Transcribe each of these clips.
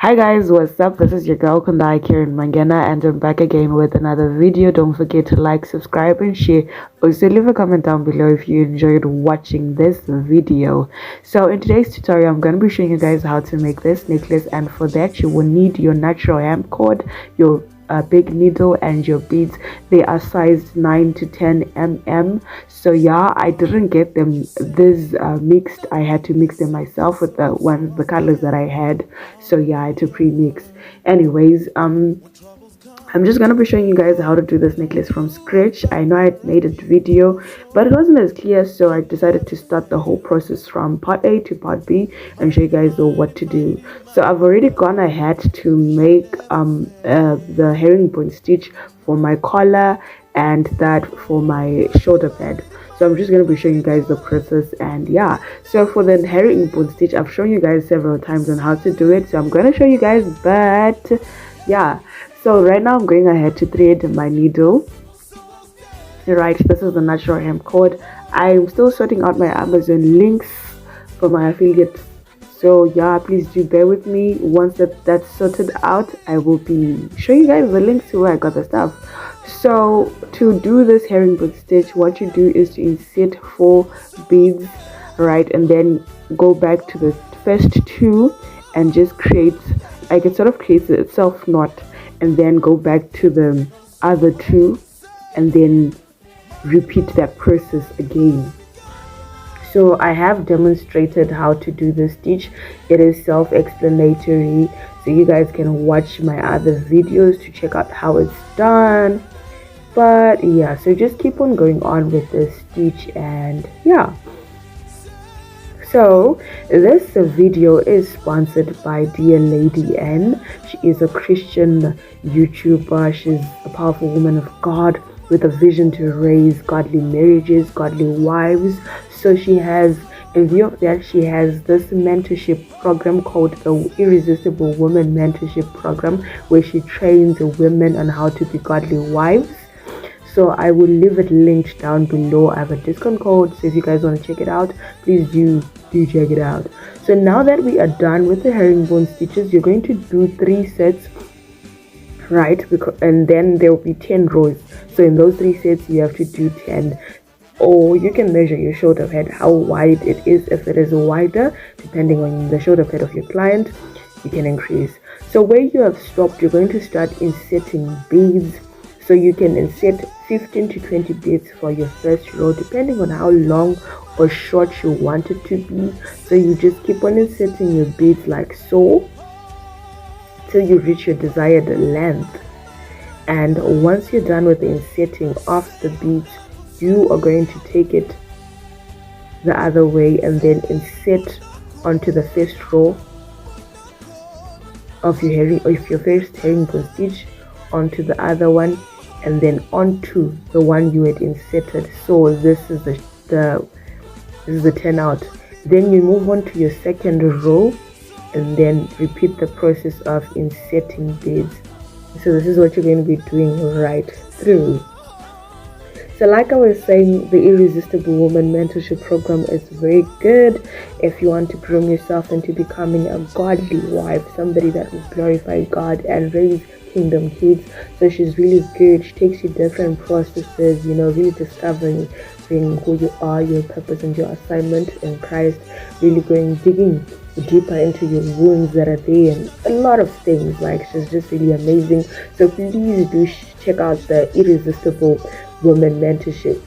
Hi guys, what's up? This is your girl Kundai Karen Mangena and I'm back again with another video. Don't forget to like, subscribe and share. Also leave a comment down below if you enjoyed watching this video. So in today's tutorial, I'm going to be showing you guys how to make this necklace, and for that you will need your natural hemp cord, your big needle and your beads. They are sized 9 to 10 mm. So yeah, I didn't get them this mixed. I had to mix them myself with the colors that I had. So yeah, I had to pre-mix. Anyways, I'm just gonna be showing you guys how to do this necklace from scratch. I know I made a video, but it wasn't as clear, so I decided to start the whole process from part A to part B and show you guys what to do. So I've already gone ahead to make the herringbone stitch for my collar and that for my shoulder pad. So I'm just going to be showing you guys the process, and yeah, so for the herringbone stitch I've shown you guys several times on how to do it, so I'm going to show you guys. But yeah, so right now I'm going ahead to thread my needle. Right, this is the natural hemp cord. I'm still sorting out my Amazon links for my affiliates, so yeah, please do bear with me. Once that's sorted out, I will be showing you guys the links to where I got the stuff. So to do this herringbone stitch, what you do is to insert 4 beads, right, and then go back to the first 2 and just create, like, it sort of creates itself knot, and then go back to the other 2 and then repeat that process again. So I have demonstrated how to do this stitch. It is self-explanatory, so you guys can watch my other videos to check out how it's done. But yeah, so just keep on going on with this stitch, and yeah. So this video is sponsored by Dear Lady N. She is a Christian YouTuber. She's a powerful woman of God with a vision to raise godly marriages, godly wives. So she has, in view of that, she has this mentorship program called the Irresistible Woman Mentorship Program, where she trains women on how to be godly wives. So I will leave it linked down below. I have a discount code, so if you guys want to check it out, please do check it out. So now that we are done with the herringbone stitches, you're going to do 3 sets, right? And then there will be 10 rows. So in those 3 sets you have to do 10. Or you can measure your shoulder pad, how wide it is. If it is wider, depending on the shoulder pad of your client, you can increase. So where you have stopped, you're going to start inserting beads. So you can insert 15 to 20 beads for your first row, depending on how long or short you want it to be. So you just keep on inserting your beads like so till you reach your desired length. And once you're done with the inserting of the beads, you are going to take it the other way and then insert onto the first row of your first herringbone stitch, onto the other one, and then onto the one you had inserted. So this is the turnout. Then you move on to your second row and then repeat the process of inserting beads. So this is what you're going to be doing right through. So like I was saying, the Irresistible Woman Mentorship Program is very good if you want to groom yourself into becoming a godly wife, somebody that will glorify God and raise kingdom kids. So she's really good. She takes you different processes, really discovering who you are, your purpose and your assignment in Christ, really digging deeper into your wounds that are there, and a lot of things. Like, she's just really amazing. So please do check out the Irresistible Women Mentorship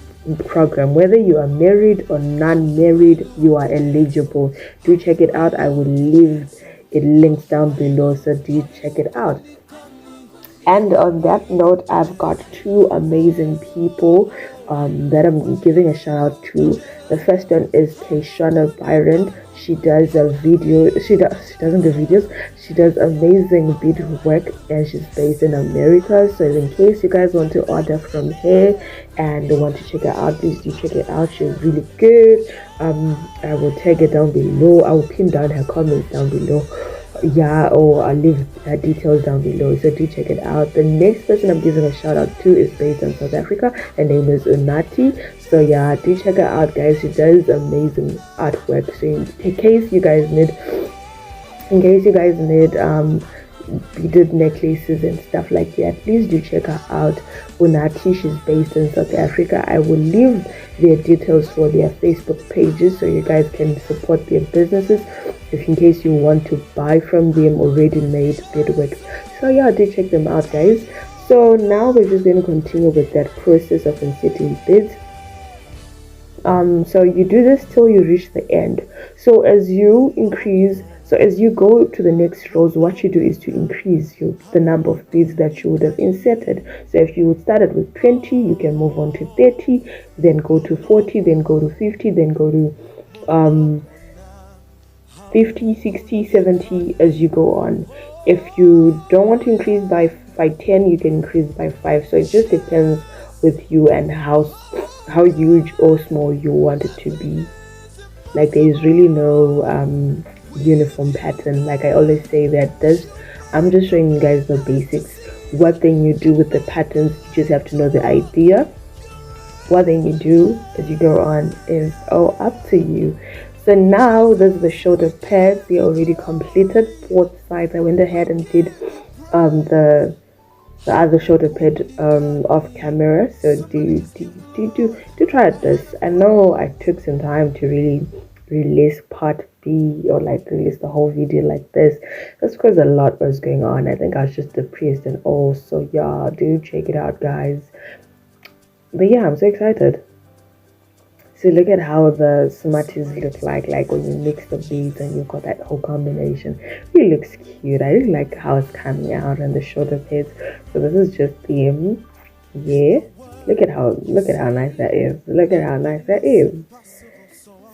Program. Whether you are married or non-married, you are eligible. Do check it out. I will leave it links down below, so do check it out. And on that note, I've got 2 amazing people that I'm giving a shout out to. The first one is Kayshana Byron. She does a video. She doesn't do videos. She does amazing beadwork, and she's based in America. So in case you guys want to order from her and want to check her out, please do check it out. She's really good. I will tag her down below. I will pin down her comments down below. Yeah, or I'll leave her details down below, so do check it out. The next person I'm giving a shout out to is based in South Africa. Her name is Unati. So yeah, do check her out, guys. She does amazing artwork. So in case you guys need in case you guys need beaded necklaces and stuff like that, please do check her out. Unati, she's based in South Africa. I will leave their details for their Facebook pages so you guys can support their businesses if in case you want to buy from them already made beadwork. So yeah, do check them out, guys. So now we're just going to continue with that process of inserting beads. So you do this till you reach the end. So as you go to the next rows, what you do is to increase the number of beads that you would have inserted. So if you started with 20, you can move on to 30, then go to 40, then go to 50, then go to 50, 60, 70 as you go on. If you don't want to increase by 10, you can increase by 5. So it just depends with you and how huge or small you want it to be. Like there is really no uniform pattern. Like I always say that I'm just showing you guys the basics. What then you do with the patterns, you just have to know the idea. What then you do as you go on is all up to you. So now this is the shoulder pads. We already completed both sides. I went ahead and did the other shoulder pad off camera. So do try this. I know I took some time to really release part B or like release the whole video like this. That's because a lot was going on. I think I was just depressed and all. So yeah, do check it out, guys. But yeah, I'm so excited. So look at how the smarties look like when you mix the beads and you've got that whole combination. It really looks cute. I really like how it's coming out and the shoulder pads. So this is just them. Yeah. Look at how nice that is. Look at how nice that is.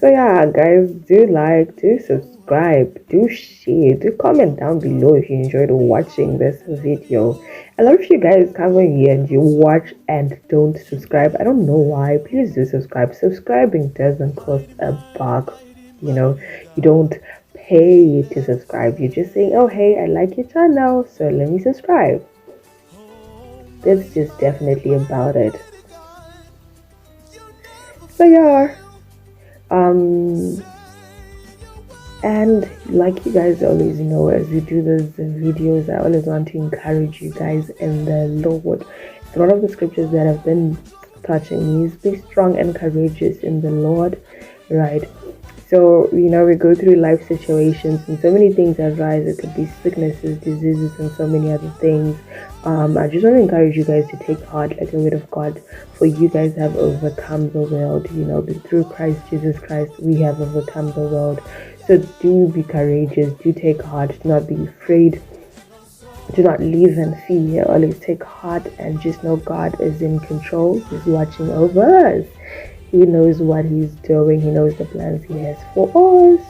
So yeah, guys, do like, do subscribe, do share, do comment down below if you enjoyed watching this video. A lot of you guys come over here and you watch and don't subscribe. I don't know why. Please do subscribe. Subscribing doesn't cost a buck. You know, you don't pay to subscribe. You're just saying, oh hey, I like your channel, so let me subscribe. That's just definitely about it. So yeah. And like you guys always know, as we do those videos, I always want to encourage you guys in the Lord. It's one of the scriptures that have been touching me is be strong and courageous in the Lord, right? So we go through life situations and so many things arise. It could be sicknesses, diseases, and so many other things. I just want to encourage you guys to take heart like the word of God, for you guys have overcome the world. Through Christ Jesus Christ, we have overcome the world. So do be courageous, do take heart, do not be afraid, do not live in fear. Always take heart and just know God is in control. He's watching over us. He knows what he's doing. He knows the plans he has for us.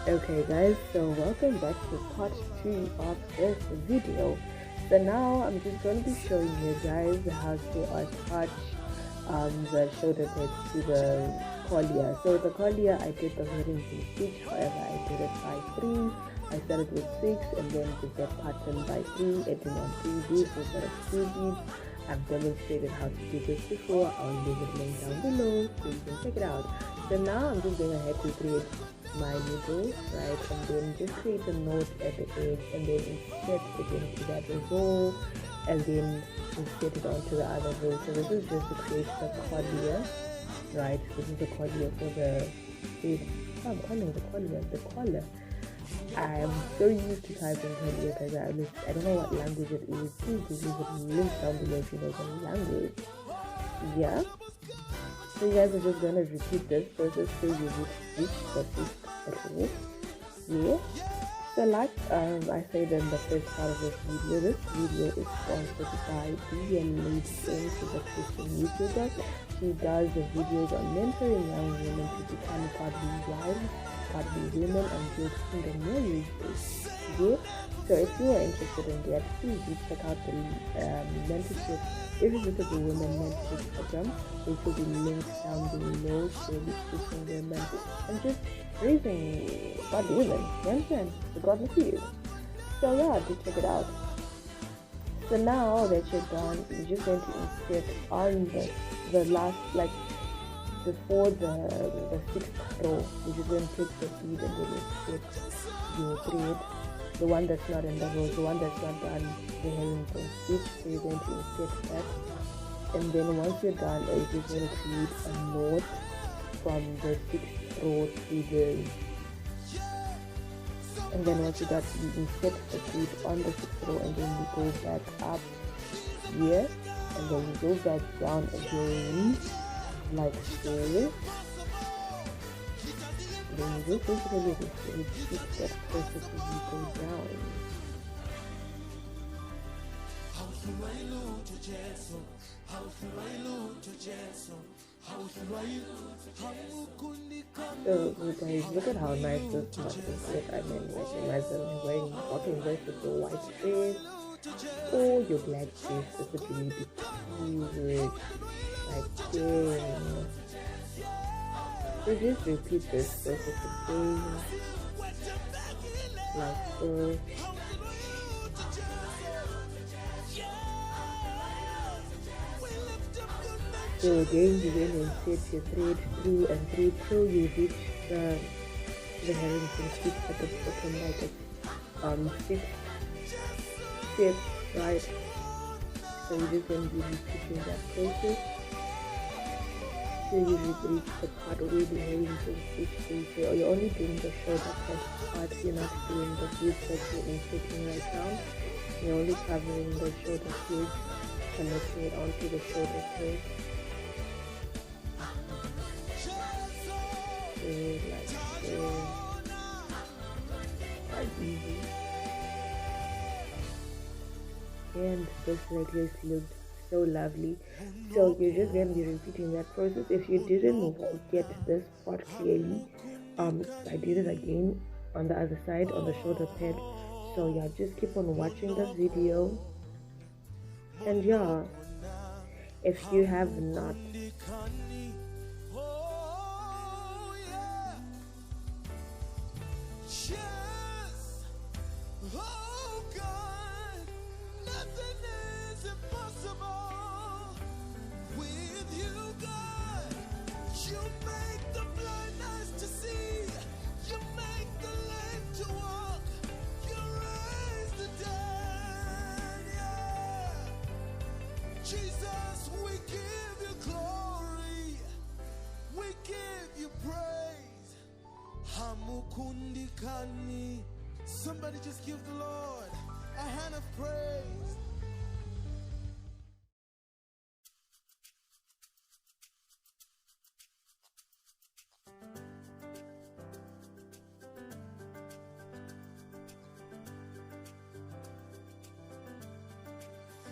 Okay guys, so welcome back to part 2 of this video. So now I'm just going to be showing you guys how to attach the shoulder pads to the collier. So the collier, I did the hooding stitch, however I did it by 3. I started with 6 and then did that pattern by 3, adding on 3 beads instead of 2 beads. I've demonstrated how to do this before. I'll leave it linked down below so you can check it out. So now I'm just going ahead to thread my needle, right, and then just create a knot at the edge and then insert it into that row and then insert it onto the other row. So this is just to create the collier, right? This is the collier for the I'm calling the collier the collar. I'm so used to typing collier because I don't know what language it is. Please leave it linked down below if you know the language. Yeah. So you guys are just gonna repeat this process till you reach the fifth row. Yeah. So like I said in the first part of this video is sponsored by Beaded. She's a Christian YouTuber. She does the videos on mentoring young women to become godly wives, godly women, and build kingdom marriages. Yeah. So if you are interested in that, please do check out the mentorship Irresistible Women Mentorship Program, which will be linked down below. She'll be teaching women and just raising godly women. You understand? The godly few. So yeah, do check it out. So now that you're done, you're just going to insert on the last, like before the sixth row, you just going to take the bead and then you set your thread, the one that's not in the row, the one that's not done the herringbone stitch. So you're going to insert that, and then once you're done, you're just going to create a knot from the sixth row to the, and then once you're done, you insert the bead on the sixth row, and then you go back up here, and then you go back down again like so. Then you just basically repeat that process as you go down. So you guys, look at how nice this knot is. Like, I mean, like, imagine wearing cotton dress with your white dress or your black dress. This would really be cute. Like, yeah. So just repeat this process again, like so. So again, you then insert your thread through and through till you reach the herringbone stitch at the bottom, like a 6 steps, right? So you're just going to be repeating that process. So you reach the part where the herringbone stitch is. So you're only doing the shoulder part. You're not doing the beads that you're inserting right now. You're only covering the shoulder beads, connecting it onto the shoulder thread. So like so, quite easy. And this necklace looked so lovely. So you're just going to be repeating that process. If you didn't get this part clearly, I did it again on the other side on the shoulder pad. So yeah, just keep on watching this video. And yeah, if you have not Jesus, we give you glory, we give you praise. Hamukundikani. Somebody just give the Lord a hand of praise.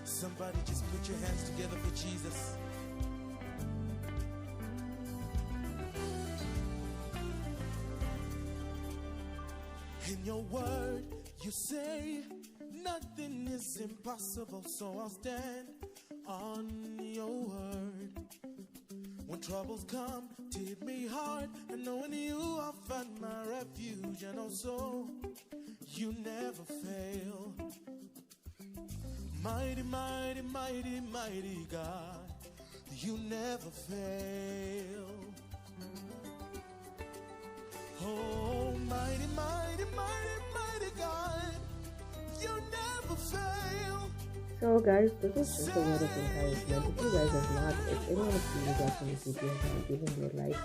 Somebody just put your hands together for Jesus. In your word, you say nothing is impossible, so I'll stand on your word. When troubles come to hit me hard, I know in you I'll find my refuge, and also you never fail. Mighty, mighty, mighty, mighty God, you never fail. Oh, mighty, mighty, mighty, mighty God, you never fail. So guys, this is just a word of encouragement. If you guys have not, if anyone of you guys in this video have given your life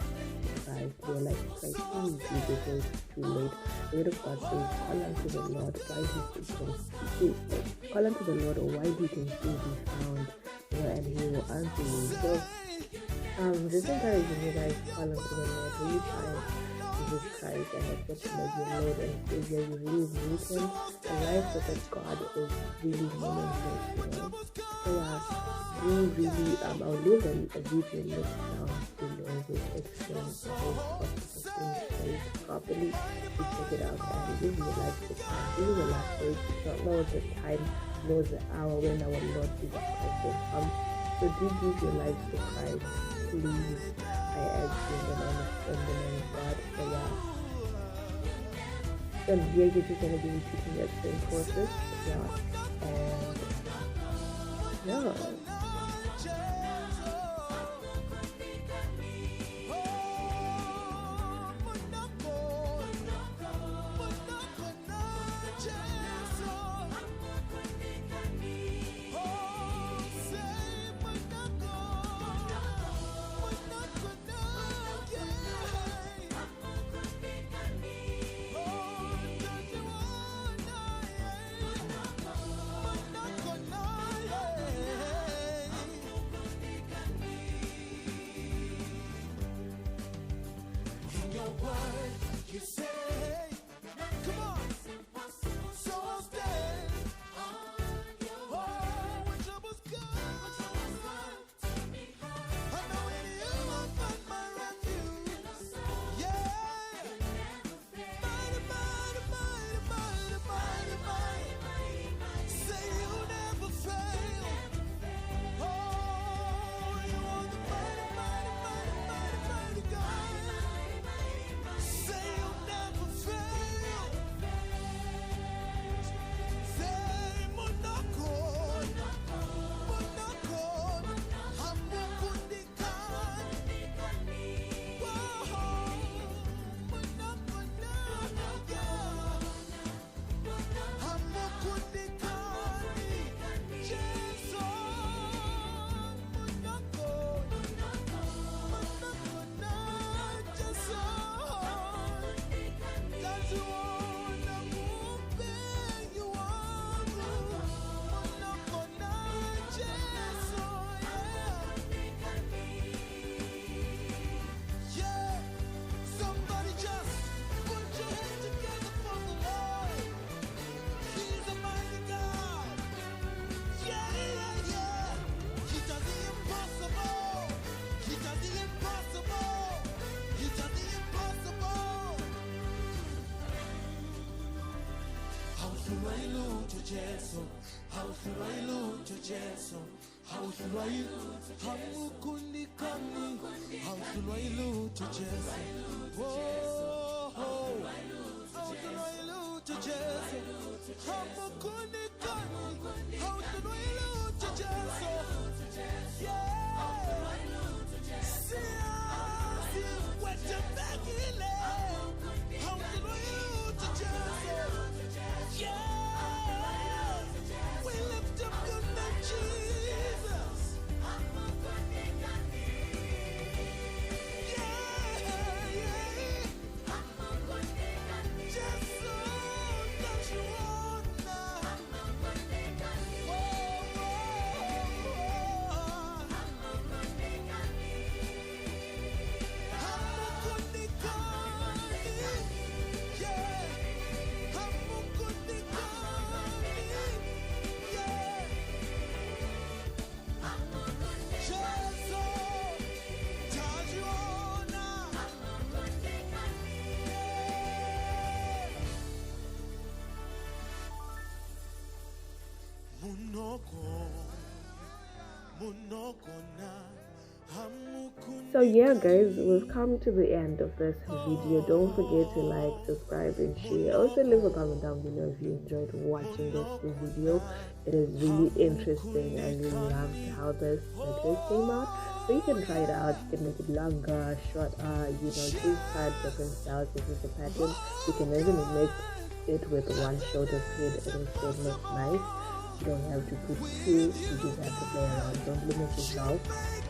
guys, your life to Christ, please do before it's too late. The word of God says, call unto the Lord while he can call unto the Lord or while he can still be found, and he will answer you. So just encouraging you guys, call unto the Lord. Will you try Jesus Christ and accept him as your Lord and Savior? You really need him. The life without God is really meaningless, you know. So you really I'll leave a video link down below which explains the whole process of being saved properly. You check it out and give your life to Christ. This is the last day. You don't know the time nor the hour when our Lord Jesus Christ will come. So do give your life to Christ, please. I ask you in the name of God. So yeah. So here you're just gonna be repeating that same process. Yeah. And yeah. should I lose your chance? How should I lose your chance? How should I Hamukundi Kani? How should I lose your chance? Whoa, how should I lose your chance? Hamukundi Kani? How should I lose your chance? Yeah. See, what you're back in there. How should I lose your chance? Yeah. We lift up your name, Jesus. So yeah guys, we've come to the end of this video. Don't forget to like, subscribe and share. Also leave a comment down below if you enjoyed watching this video. It is really interesting. I really loved how this necklace came out. So you can try it out. You can make it longer, shorter, choose different styles. This is the pattern. You can even make it with one shoulder thread and it still looks nice. You don't have to put two, you just have to play around. Don't limit yourself.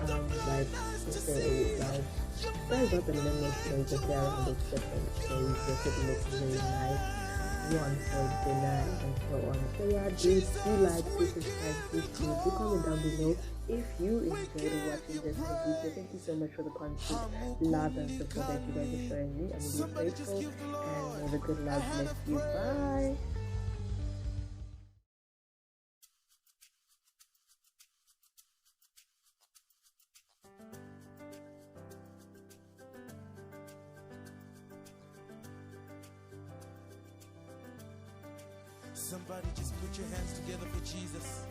Like say guys not the limit, so you can play around with different shades, if it looks very nice, one for dinner and so on. So yeah, do like, do subscribe, do comment down below if you enjoyed watching this video. Thank you so much for the constant love and support that you guys are showing me. I'm really grateful, and may the good love bless you. Bye. Somebody just put your hands together for Jesus.